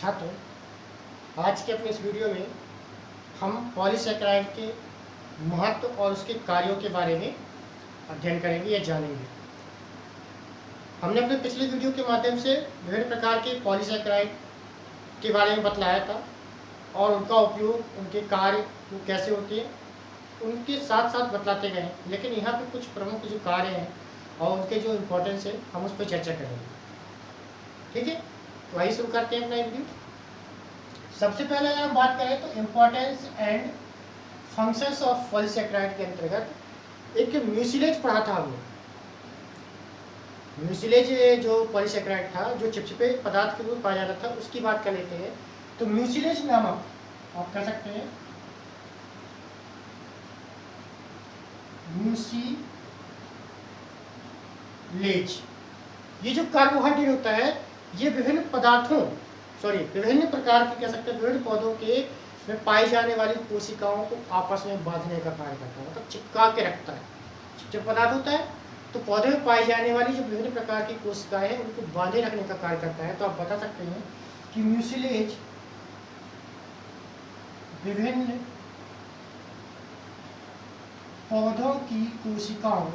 छात्र, आज के अपने इस वीडियो में हम पॉलीसैकेराइड के महत्व और उसके कार्यों के बारे में अध्ययन करेंगे या जानेंगे। हमने अपने पिछले वीडियो के माध्यम से विभिन्न प्रकार के पॉलीसैकेराइड के बारे में बतलाया था और उनका उपयोग, उनके कार्य कैसे होते हैं, उनके साथ साथ बतलाते गए हैं। लेकिन यहाँ पे कुछ प्रमुख जो कार्य हैं और उनके जो इम्पोर्टेंस है, हम उस पर चर्चा करेंगे। ठीक है, तो वही शुरू करते हैं अपना वीडियो। सबसे पहले अगर हम बात करें तो importance and functions of polysaccharide के अंतर्गत एक म्यूसिलेज पढ़ा था हमने। म्यूसिलेज जो पॉलीसैकेराइड था, जो चिपचिपे पदार्थ के रूप में पाया जाता था, उसकी बात कर लेते हैं। तो म्यूसिलेज नामक, आप कह सकते हैं म्यूसिलेज, ये जो कार्बोहाइड्रेट होता है, ये विभिन्न प्रकार के, कह सकते हैं विभिन्न पौधों के में पाई जाने वाली कोशिकाओं को आपस में बांधने का कार्य करता है, मतलब चिपका के रखता है। चिपचिपा पदार्थ होता है तो पौधे में पाई जाने वाली जो विभिन्न प्रकार की कोशिकाएं हैं, उनको बांधे रखने का कार्य करता है। तो आप बता सकते हैं कि म्यूसिलेज विभिन्न पौधों की कोशिकाओं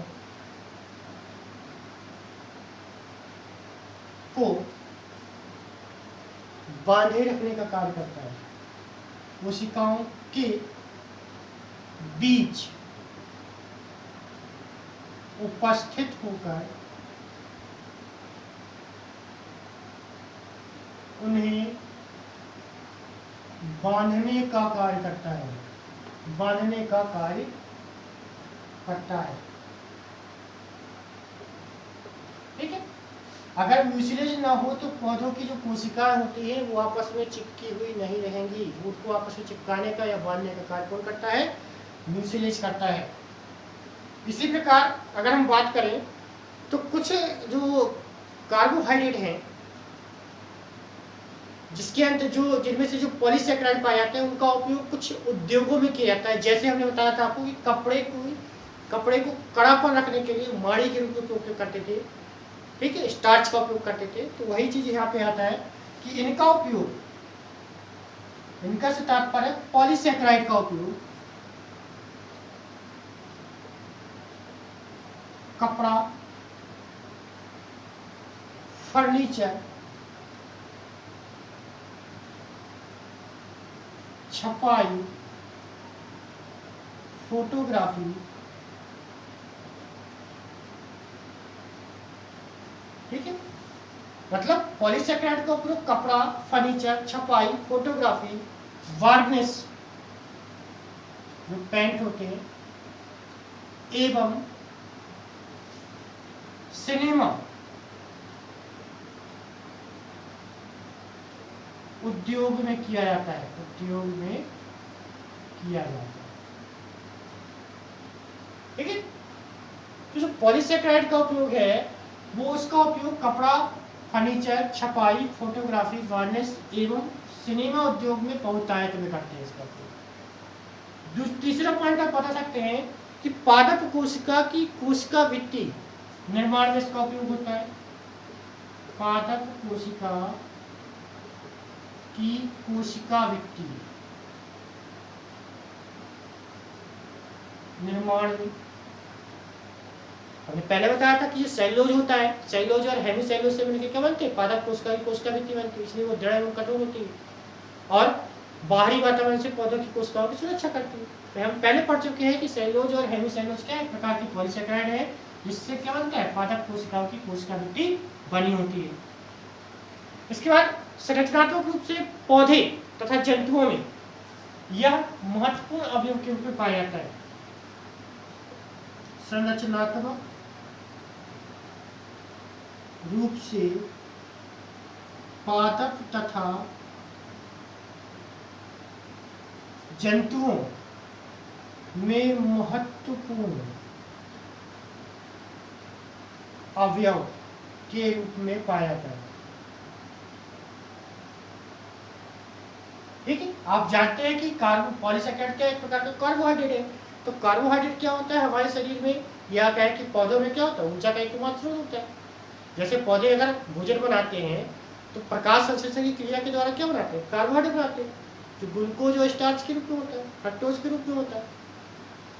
को बांधे रखने का कार्य करता है। कोशिकाओं के बीच उपस्थित होकर उन्हें बांधने का कार्य करता है, बांधने का कार्य करता है। ठीक है, अगर म्यूसिलेज ना हो तो पौधों की जो कोशिकाएं होती है वो आपस में चिपकी हुई नहीं रहेंगी। उनको आपस में चिपकाने का या बांधने का कार्य कौन करता है? म्यूसिलेज करता है। इसी प्रकार अगर हम बात करें तो कुछ जो कार्बोहाइड्रेट हैं, जिसके अंदर जिनमें से जो पॉलीसैकेराइड पाए जाते हैं, उनका उपयोग कुछ उद्योगों में किया जाता है। जैसे हमने बताया था आपको कि कपड़े को कड़ापन रखने के लिए माड़ी के रूप में उपयोग करते थे। ठीक है, स्टार्च का उपयोग करते थे। तो वही चीज यहाँ पे आता है कि इनका उपयोग, इनका से तात्पर्य पॉलीसैकेराइड का उपयोग कपड़ा, फर्नीचर, छपाई, फोटोग्राफी, ठीक है, मतलब पॉलीसैकेराइड का उपयोग कपड़ा, फर्नीचर, छपाई, फोटोग्राफी, वार्निश जो पेंट होते हैं, एवं सिनेमा उद्योग में किया जाता है, उद्योग में किया जाता है। ठीक है, तो जो पॉलीसैकेराइड का उपयोग है वो उसका उपयोग कपड़ा, फर्नीचर, छपाई, फोटोग्राफी, वार्निश एवं सिनेमा उद्योग में बहुतायत में करते हैं इसका उपयोग। तीसरा पॉइंट आप बता सकते हैं कि पादप कोशिका की कोशिका भित्ति निर्माण में इसका उपयोग होता है। पादप कोशिका की कोशिका भित्ति निर्माण में, हमने पहले बताया था कि ये सेलुलोज होता है, सेलुलोज और हेमीसेलुलोज से मिलकर क्या बनते हैं? पादप कोशिका की कोशिका भित्ति बनती है। इसलिए वो दृढ़ एवं कठोर होती है और बाहरी वातावरण से पौधों की कोशिकाओं की सुरक्षा करती है। तो हम पहले पढ़ चुके हैं कि सेलुलोज और हेमीसेलुलोज क्या एक प्रकार की पॉलीसैकेराइड है, जिससे क्या बनता है? पादप कोशिकाओं की कोशिका भित्ति बनी होती है। इसके बाद संरचनात्मक रूप से पौधे तथा जंतुओं में यह महत्वपूर्ण अवयव के रूप में पाया जाता है। संरचनात्मक रूप से पादप तथा जंतुओं में महत्वपूर्ण अवयव के रूप में पाया जाता है। ठीक है, आप जानते हैं कि पॉलीसैकेराइड क्या एक प्रकार का कार्बोहाइड्रेट है। तो कार्बोहाइड्रेट क्या होता है हमारे शरीर में, या कहें कि पौधों में क्या होता है? ऊर्जा का एकमात्र स्रोत होता है। जैसे पौधे अगर भोजन बनाते हैं तो प्रकाश संश्लेषण की क्रिया के द्वारा क्या बनाते हैं? कार्बोहाइड्रेट बनाते हैं, जो ग्लूकोज और स्टार्च के रूप में होता है, फ्रक्टोज के रूप में होता है,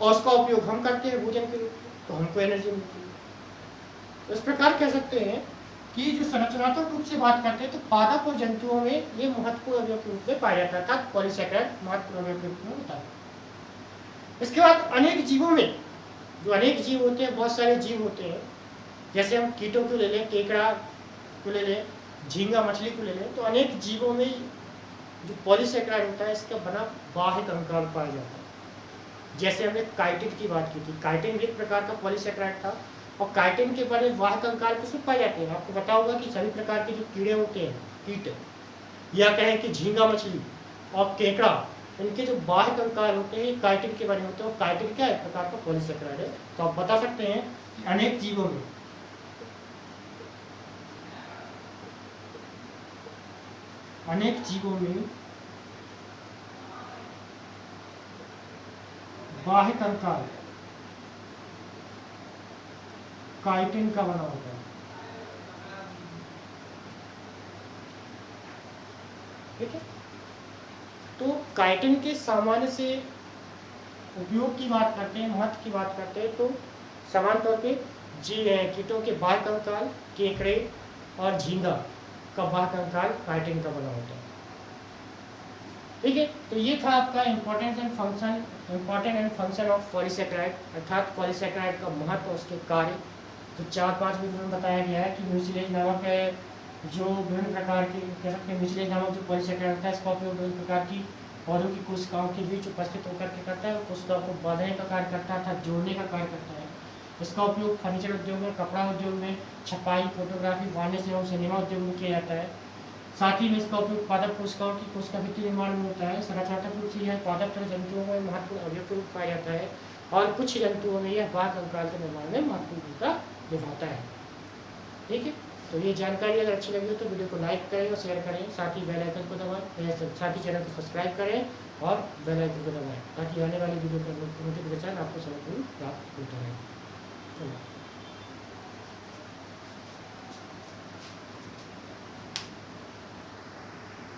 और उसका उपयोग हम करते हैं भोजन के रूप में, तो हमको एनर्जी मिलती है। तो इस प्रकार कह सकते हैं कि जो संरचनात्मक रूप से बात करते हैं तो पादप और जंतुओं में ये महत्वपूर्ण अवयव के रूप में पाया जाता है, अर्थात पॉलीसैकेराइड महत्वपूर्ण अवयव के रूप में होता है। इसके बाद अनेक जीवों में, जो अनेक जीव होते हैं, बहुत सारे जीव होते हैं, जैसे हम कीटों को ले लें, केकड़ा को ले लें, झींगा मछली को ले लें, तो अनेक जीवों में जो पॉलीसैकेराइड होता है इसका बना बाह्य कंकाल पाया जाता है। जैसे हमने काइटिन की बात की थी, काइटिन भी एक प्रकार का पॉलीसैकेराइड था, और काइटिन के बने बाह्य कंकाल किसमें पाए जाते हैं? आपको पता होगा कि सभी प्रकार के जो कीड़े होते हैं, कीट, या कहें कि झींगा मछली और केकड़ा, इनके जो बाह्य कंकाल होते हैं काइटिन के बने होते हैं, और काइटिन क्या एक प्रकार का पॉलीसैकेराइड है। तो आप बता सकते हैं कि अनेक जीवों में बाह्य कंकाल काइटिन का बना होता है। ठीक है, तो काइटिन के सामान्य से उपयोग की बात करते हैं, महत्व की बात करते हैं, तो सामान्य तौर पे कीटों के बाह्य कंकाल, केकड़े और झींगा का बाह्य कंकाल काइटिन का बना होता है। ठीक है, तो ये था आपका importance and function of polysaccharide, अर्थात पॉलीसैकेराइड का महत्व, उसके कार्य, तो 4-5 वीडियो में बताया गया है कि म्यूसिलेज नामक जो विभिन्न प्रकार के कह सकते हैं, म्यूसिलेज नामक जो पॉलीसैकेराइड होता है इसका उपयोग विभिन्न प्रकार की पौधों की कोशिकाओं के बीच उपस्थित होकर के करता है, कोशिकाओं को बांधने का कार्य करता है, अर्थात जोड़ने का कार्य करता है। इसका उपयोग फर्नीचर उद्योग में, कपड़ा उद्योग में, छपाई, फोटोग्राफी, वाणिज्य एवं सिनेमा उद्योग में किया जाता है। साथ ही में इसका उपयोग पादप कोशिकाओं की कोशिका भित्ति निर्माण में होता है। संरचनात्मक रूप से यह पादप तरह जंतुओं में महत्वपूर्ण अवयव के रूप में पाया जाता है, और कुछ जंतुओं में यह बाह्य कंकाल के निर्माण में महत्वपूर्ण भूमिका निभाता है। ठीक है, तो ये जानकारी अगर अच्छी लगी हो तो वीडियो को लाइक करें और शेयर करें, साथ ही बेल आइकन को दबाएं, साथ ही चैनल को सब्सक्राइब करें और बेल आइकन को दबाएं, ताकि आने वाली वीडियो का नोटिफिकेशन आपको समय पर प्राप्त होता रहे।